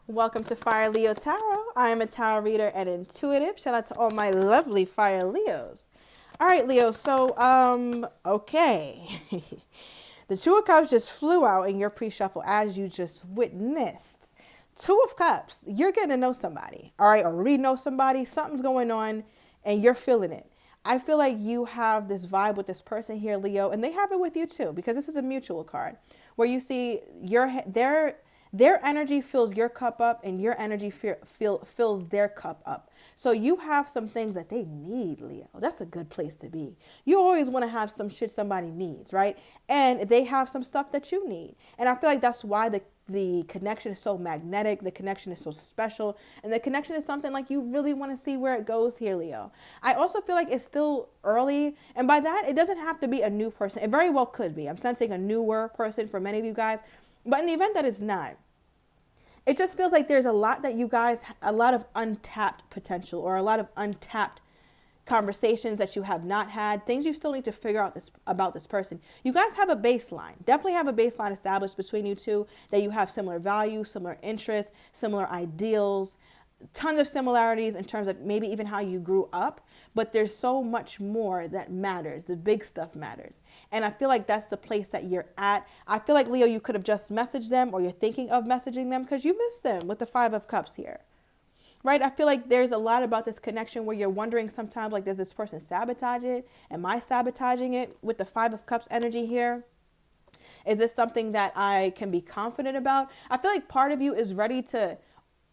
Welcome to Fire Leo Tarot. I am a tarot reader and intuitive. Shout out to all my lovely Fire Leos. All right, Leo. So, okay. The Two of Cups just flew out in your pre-shuffle as you just witnessed. Two of Cups, you're getting to know somebody, all right, or re-know somebody. Something's going on and you're feeling it. I feel like you have this vibe with this person here, Leo, and they have it with you too, because this is a mutual card where you see their energy fills your cup up and your energy fills their cup up. So you have some things that they need, Leo. That's a good place to be. You always want to have some shit somebody needs, right? And they have some stuff that you need. And I feel like that's why the connection is so magnetic. The connection is so special. And the connection is something like you really want to see where it goes here, Leo. I also feel like it's still early. And by that, it doesn't have to be a new person. It very well could be. I'm sensing a newer person for many of you guys. But in the event that it's not, it just feels like there's a lot that you guys, a lot of untapped potential or a lot of untapped conversations that you have not had, things you still need to figure out about this person. You guys have a baseline, definitely have a baseline established between you two, that you have similar values, similar interests, similar ideals, tons of similarities in terms of maybe even how you grew up, but there's so much more that matters. The big stuff matters. And I feel like that's the place that you're at. I feel like, Leo, you could have just messaged them, or you're thinking of messaging them because you miss them with the Five of Cups here. Right? I feel like there's a lot about this connection where you're wondering sometimes, like, does this person sabotage it? Am I sabotaging it with the Five of Cups energy here? Is this something that I can be confident about? I feel like part of you is ready to,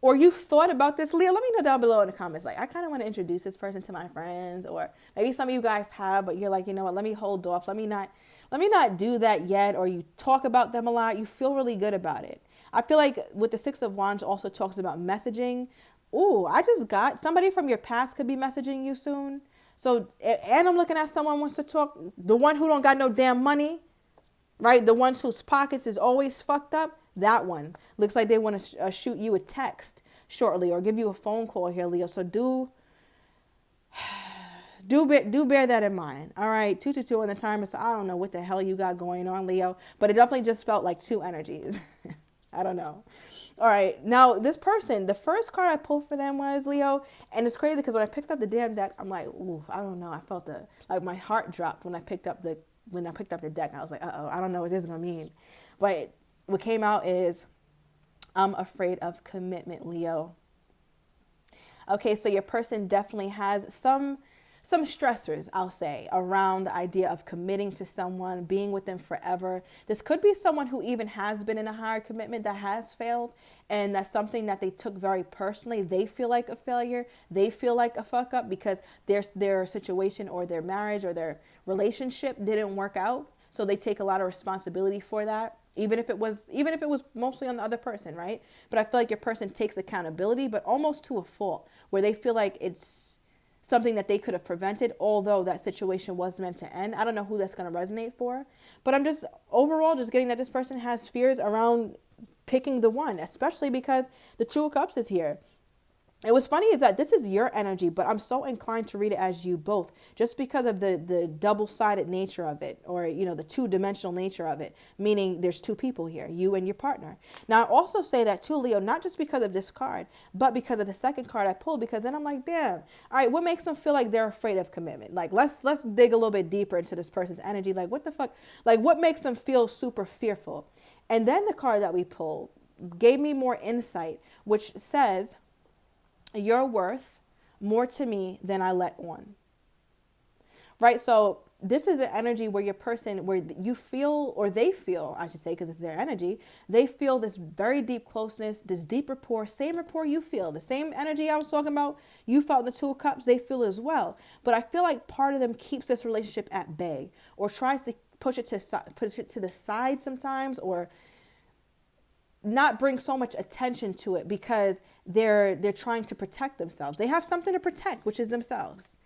or you've thought about this, Leah. Let me know down below in the comments. Like, I kind of want to introduce this person to my friends, or maybe some of you guys have, but you're like, you know what? Let me hold off. Let me not do that yet. Or you talk about them a lot. You feel really good about it. I feel like with the Six of Wands also talks about messaging. Ooh, I just got somebody from your past could be messaging you soon. So, and I'm looking at someone wants to talk. The one who don't got no damn money, right? The ones whose pockets is always fucked up. That one looks like they want to shoot you a text shortly or give you a phone call here, Leo. So do bear that in mind. All right, 222 on the timer. So I don't know what the hell you got going on, Leo, but it definitely just felt like two energies. I don't know. All right, now this person, the first card I pulled for them was Leo, and it's crazy because when I picked up the damn deck, I'm like, ooh, I don't know. I felt like my heart dropped when I picked up the deck. I was like, I don't know what this is gonna mean, but what came out is I'm afraid of commitment, Leo. Okay, so your person definitely has some stressors, I'll say, around the idea of committing to someone, being with them forever. This could be someone who even has been in a higher commitment that has failed, and that's something that they took very personally. They feel like a failure. They feel like a fuck up because their situation or their marriage or their relationship didn't work out. So they take a lot of responsibility for that, even if it was mostly on the other person, right? But I feel like your person takes accountability, but almost to a fault, where they feel like it's something that they could have prevented, although that situation was meant to end. I don't know who that's going to resonate for, but I'm just overall just getting that this person has fears around picking the one, especially because the Two of Cups is here. And what's funny is that this is your energy, but I'm so inclined to read it as you both, just because of the double-sided nature of it, or, you know, the two-dimensional nature of it, meaning there's two people here, you and your partner. Now, I also say that too, Leo, not just because of this card, but because of the second card I pulled, because then I'm like, damn, all right, what makes them feel like they're afraid of commitment? Like, let's dig a little bit deeper into this person's energy. Like, what the fuck? Like, what makes them feel super fearful? And then the card that we pulled gave me more insight, which says, you're worth more to me than I let on. Right? So this is an energy where your person, where you feel, or they feel, I should say, because it's their energy, they feel this very deep closeness, this deep rapport, same rapport you feel, the same energy I was talking about, you felt the Two of Cups, they feel as well. But I feel like part of them keeps this relationship at bay, or tries to push it to the side sometimes, or not bring so much attention to it because they're trying to protect themselves. They have something to protect, which is themselves.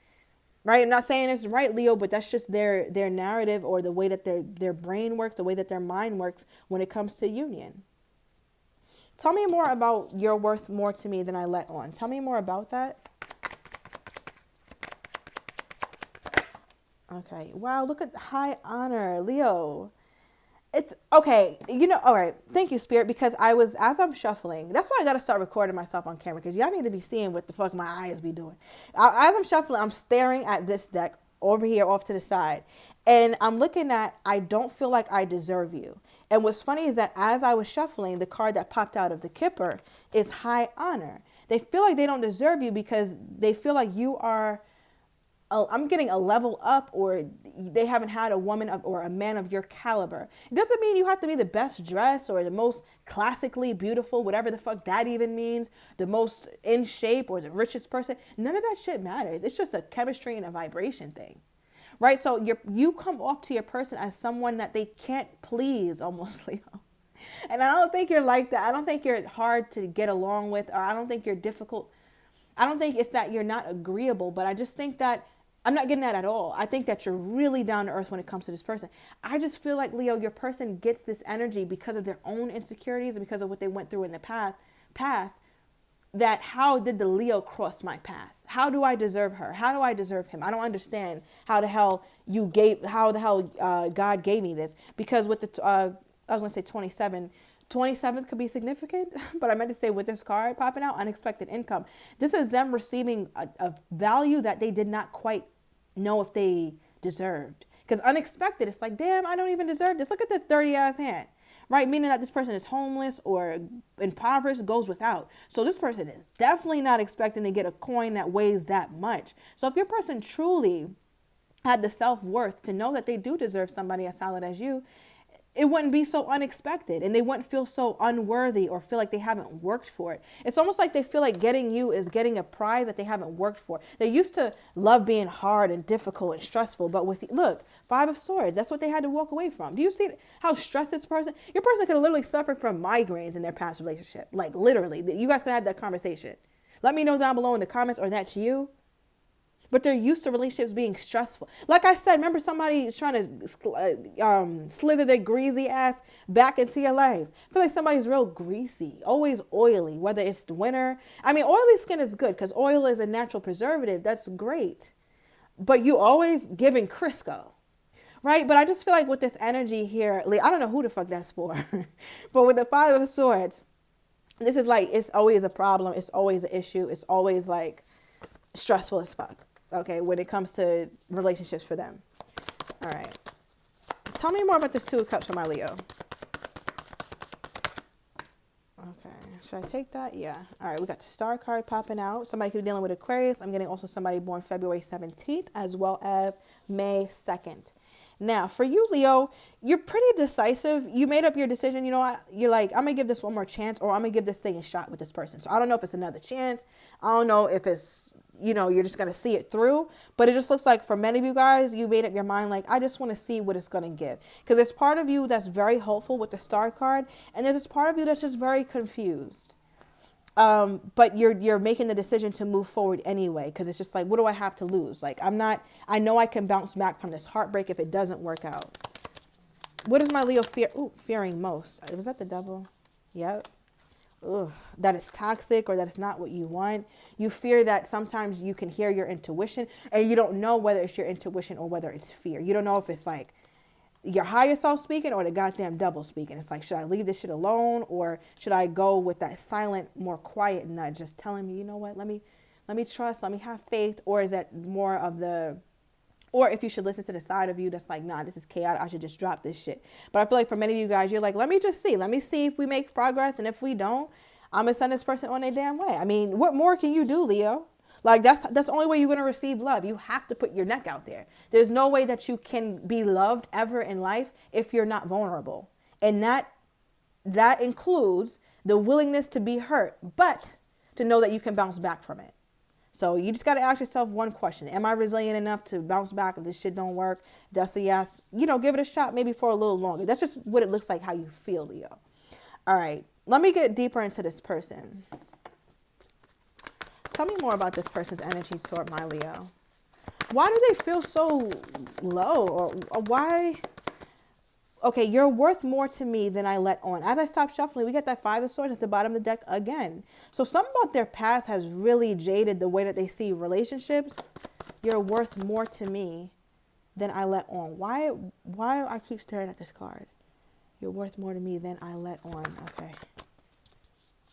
Right? I'm not saying it's right, Leo, but that's just their narrative, or the way that their brain works, the way that their mind works when it comes to union. Tell me more about you're worth more to me than I let on. Tell me more about that. Okay. Wow, look at high honor, Leo. It's okay. All right. Thank you, Spirit, because as I'm shuffling, that's why I got to start recording myself on camera, because y'all need to be seeing what the fuck my eyes be doing. As I'm shuffling, I'm staring at this deck over here off to the side, and I'm looking at, I don't feel like I deserve you. And what's funny is that as I was shuffling, the card that popped out of the Kipper is High Honor. They feel like they don't deserve you because they feel like you are, I'm getting a level up, or they haven't had a woman or a man of your caliber. It doesn't mean you have to be the best dressed or the most classically beautiful, whatever the fuck that even means, the most in shape or the richest person. None of that shit matters. It's just a chemistry and a vibration thing, right? So you come off to your person as someone that they can't please, almost, Leo. And I don't think you're like that. I don't think you're hard to get along with, or I don't think you're difficult. I don't think it's that you're not agreeable, but I just think that I'm not getting that at all. I think that you're really down to earth when it comes to this person. I just feel like, Leo, your person gets this energy because of their own insecurities and because of what they went through in the past, that how did the Leo cross my path? How do I deserve her? How do I deserve him? I don't understand how the hell God gave me this. Because with the, I was going to say 27th could be significant, but I meant to say with this card popping out, unexpected income. This is them receiving a value that they did not quite know if they deserved. Because unexpected, it's like, damn, I don't even deserve this. Look at this dirty ass hand, right? Meaning that this person is homeless or impoverished, goes without. So this person is definitely not expecting to get a coin that weighs that much. So if your person truly had the self-worth to know that they do deserve somebody as solid as you, it wouldn't be so unexpected, and they wouldn't feel so unworthy or feel like they haven't worked for it. It's almost like they feel like getting you is getting a prize that they haven't worked for. They used to love being hard and difficult and stressful, but look, Five of Swords, that's what they had to walk away from. Do you see how stressed this person? Your person could have literally suffered from migraines in their past relationship. Like literally, you guys could have had that conversation. Let me know down below in the comments, or that's you. But they're used to relationships being stressful. Like I said, remember somebody is trying to slither their greasy ass back into your life. I feel like somebody's real greasy, always oily, whether it's the winter. I mean, oily skin is good because oil is a natural preservative. That's great. But you always giving Crisco, right? But I just feel like with this energy here, I don't know who the fuck that's for. But with the Five of Swords, this is like, it's always a problem. It's always an issue. It's always like stressful as fuck. Okay, when it comes to relationships for them. All right. Tell me more about this Two of Cups for my Leo. Okay. Should I take that? Yeah. All right. We got the Star card popping out. Somebody could be dealing with Aquarius. I'm getting also somebody born February 17th as well as May 2nd. Now, for you, Leo, you're pretty decisive. You made up your decision. You know what? You're like, I'm going to give this one more chance, or I'm going to give this thing a shot with this person. So I don't know if it's another chance. I don't know if it's, you're just going to see it through. But it just looks like for many of you guys, you made up your mind, like, I just want to see what it's going to give. Because there's part of you that's very hopeful with the Star card. And there's this part of you that's just very confused. But you're making the decision to move forward anyway, because it's just like, what do I have to lose? Like, I know I can bounce back from this heartbreak if it doesn't work out. What is my Leo fearing most? Was that the Devil? Yep. Ugh, that it's toxic or that it's not what you want. You fear that sometimes you can hear your intuition and you don't know whether it's your intuition or whether it's fear. You don't know if it's like your higher self speaking or the goddamn devil speaking. It's like, should I leave this shit alone, or should I go with that silent, more quiet nudge just telling me, you know what, let me trust, let me have faith? Or is that more of the, or if you should listen to the side of you that's like, nah, this is chaotic, I should just drop this shit. But I feel like for many of you guys, you're like, let me see if we make progress, and if we don't, I'm gonna send this person on their damn way. I mean, what more can you do, Leo? Like, that's the only way you're going to receive love. You have to put your neck out there. There's no way that you can be loved ever in life if you're not vulnerable. And that includes the willingness to be hurt, but to know that you can bounce back from it. So you just got to ask yourself one question. Am I resilient enough to bounce back if this shit don't work? Dusty yes. Give it a shot maybe for a little longer. That's just what it looks like, how you feel, Leo. All right. Let me get deeper into this person. Tell me more about this person's energy toward my Leo. Why do they feel so low? Or why? Okay, you're worth more to me than I let on. As I stop shuffling, we get that Five of Swords at the bottom of the deck again. So something about their past has really jaded the way that they see relationships. You're worth more to me than I let on. Why do I keep staring at this card? You're worth more to me than I let on. Okay.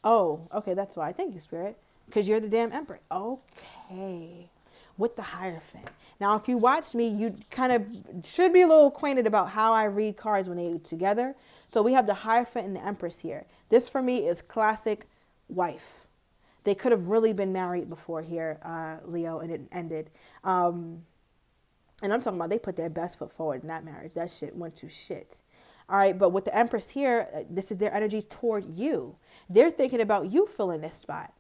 Oh, okay, that's why. Thank you, Spirit. Because you're the damn emperor. Okay. With the Hierophant. Now, if you watch me, you kind of should be a little acquainted about how I read cards when they're together. So we have the Hierophant and the Empress here. This, for me, is classic wife. They could have really been married before here, Leo, and it ended. And I'm talking about they put their best foot forward in that marriage. That shit went to shit. All right, but with the Empress here, this is their energy toward you. They're thinking about you filling this spot.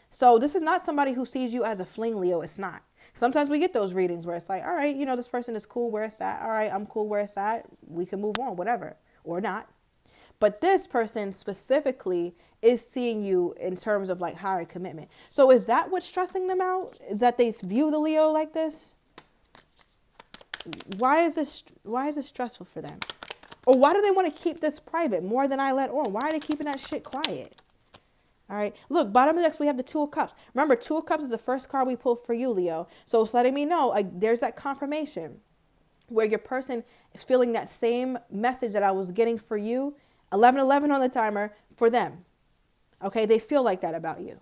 So this is not somebody who sees you as a fling, Leo. It's not. Sometimes we get those readings where it's like, all right, this person is cool where it's at. All right, I'm cool where it's at. We can move on, whatever, or not. But this person specifically is seeing you in terms of like higher commitment. So is that what's stressing them out? Is that they view the Leo like this? Why is this stressful for them? Or why do they want to keep this private more than I let on? Why are they keeping that shit quiet? All right. Look, bottom of the deck, we have the Two of Cups. Remember, Two of Cups is the first card we pulled for you, Leo. So it's letting me know, like, there's that confirmation where your person is feeling that same message that I was getting for you. 11:11 on the timer for them. Okay. They feel like that about you.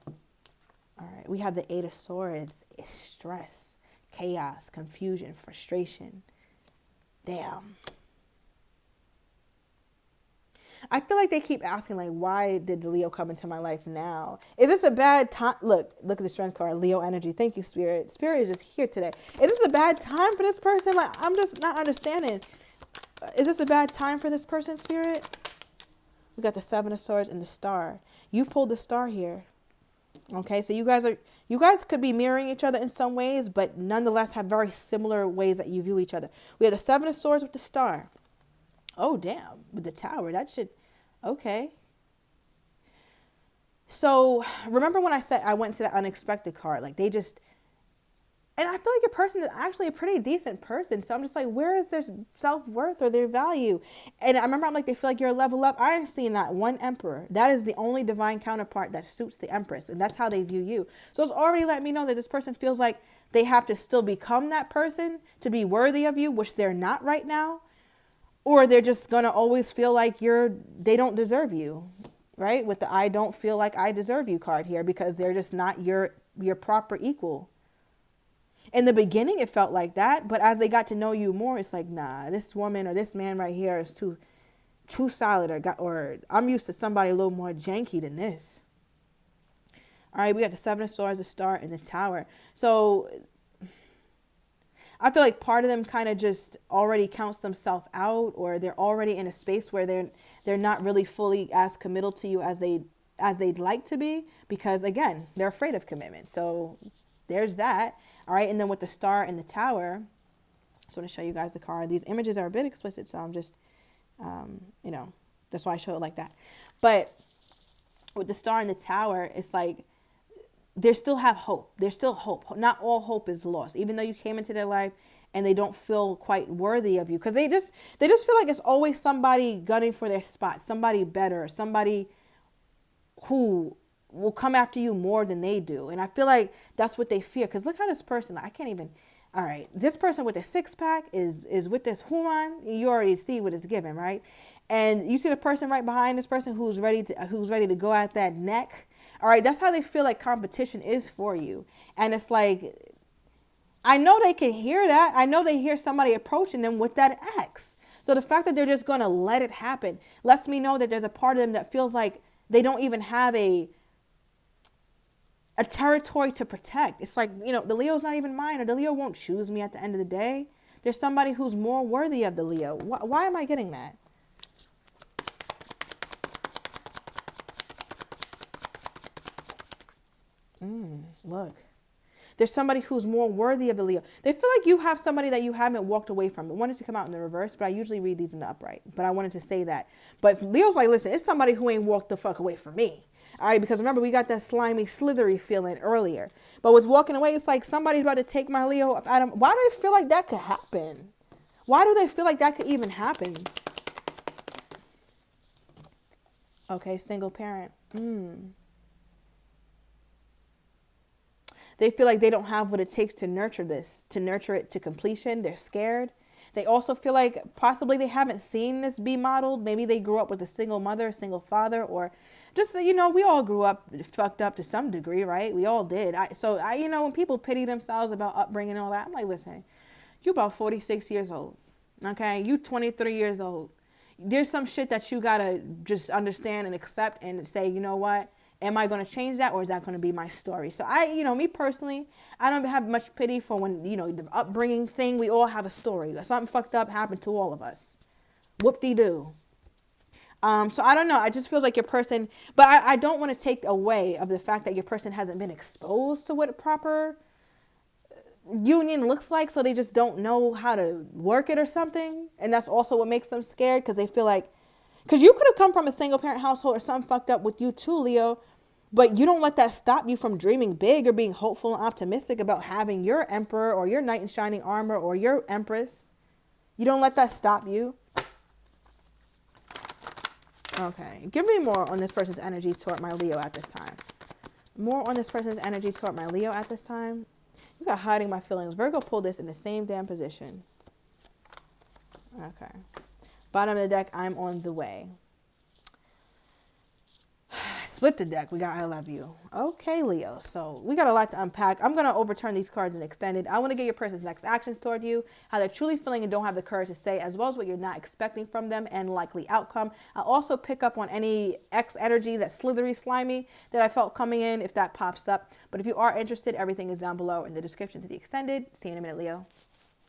All right. We have the Eight of Swords. It's stress, chaos, confusion, frustration. Damn. I feel like they keep asking, like, why did the Leo come into my life now? Is this a bad time? Look at the Strength card, Leo energy. Thank you, Spirit. Spirit is just here today. Is this a bad time for this person? Like, I'm just not understanding. Is this a bad time for this person, Spirit? We got the Seven of Swords and the Star. You pulled the Star here. Okay, so you guys could be mirroring each other in some ways, but nonetheless have very similar ways that you view each other. We have the Seven of Swords with the Star. Oh, damn. With the Tower. That should... Okay. So, remember when I said I went to that unexpected card? Like, they just... And I feel like your person is actually a pretty decent person. So, I'm just like, where is their self-worth or their value? And I remember I'm like, they feel like you're a level up. I ain't seen that one Emperor. That is the only divine counterpart that suits the Empress. And that's how they view you. So, it's already letting me know that this person feels like they have to still become that person to be worthy of you, which they're not right now. Or they're just going to always feel like they don't deserve you, right? With the I don't feel like I deserve you card here because they're just not your proper equal. In the beginning, it felt like that. But as they got to know you more, it's like, nah, this woman or this man right here is too solid or I'm used to somebody a little more janky than this. All right, we got the Seven of Swords, the Star, and the Tower. So I feel like part of them kind of just already counts themselves out, or they're already in a space where they're not really fully as committal to you as they'd like to be, because again, they're afraid of commitment. So there's that. All right, and then with the Star and the Tower, I just want to show you guys the card. These images are a bit explicit, so I'm just, that's why I show it like that. But with the Star and the Tower, it's like, they still have hope. There's still hope. Not all hope is lost, even though you came into their life and they don't feel quite worthy of you, because they just feel like it's always somebody gunning for their spot, somebody better, somebody who will come after you more than they do. And I feel like that's what they fear, because look how this person, I can't even, all right, this person with the six-pack is with this human. You already see what it's given, right? And you see the person right behind this person who's ready to go at that neck. All right, that's how they feel like competition is for you. And it's like, I know they can hear that. I know they hear somebody approaching them with that X. So the fact that they're just going to let it happen lets me know that there's a part of them that feels like they don't even have a territory to protect. It's like, the Leo's not even mine, or the Leo won't choose me at the end of the day. There's somebody who's more worthy of the Leo. Why am I getting that? Look, there's somebody who's more worthy of the Leo. They feel like you have somebody that you haven't walked away from. I wanted to come out in the reverse, but I usually read these in the upright. But I wanted to say that. But Leo's like, listen, it's somebody who ain't walked the fuck away from me. All right, because remember, we got that slimy, slithery feeling earlier. But with walking away, it's like somebody's about to take my Leo up out of. Why do they feel like that could happen? Why do they feel like that could even happen? Okay, single parent. They feel like they don't have what it takes to nurture this, to nurture it to completion. They're scared. They also feel like possibly they haven't seen this be modeled. Maybe they grew up with a single mother, a single father, or just, you know, we all grew up fucked up to some degree, right? We all did. You know, when people pity themselves about upbringing and all that, I'm like, listen, you about 46 years old, okay? You 23 years old. There's some shit that you gotta just understand and accept and say, you know what? Am I going to change that, or is that going to be my story? So you know, me personally, I don't have much pity for when, you know, the upbringing thing. We all have a story. Something fucked up happened to all of us. Whoop-de-doo. So I don't know. It just feels like your person, but I don't want to take away of the fact that your person hasn't been exposed to what a proper union looks like, so they just don't know how to work it or something. And that's also what makes them scared, because they feel like, because you could have come from a single parent household or something fucked up with you too, Leo, but you don't let that stop you from dreaming big or being hopeful and optimistic about having your emperor or your knight in shining armor or your empress. You don't let that stop you. Okay, give me more on this person's energy toward my Leo at this time. More on this person's energy toward my Leo at this time. You got hiding my feelings. Virgo pulled this in the same damn position. Okay. Bottom of the deck, I'm on the way. Split the deck. We got I love you. Okay, Leo. So we got a lot to unpack. I'm going to overturn these cards and extend it. I want to get your person's next actions toward you, how they're truly feeling and don't have the courage to say, as well as what you're not expecting from them and likely outcome. I'll also pick up on any X energy, that slithery, slimy that I felt coming in, if that pops up. But if you are interested, everything is down below in the description to the extended. See you in a minute, Leo.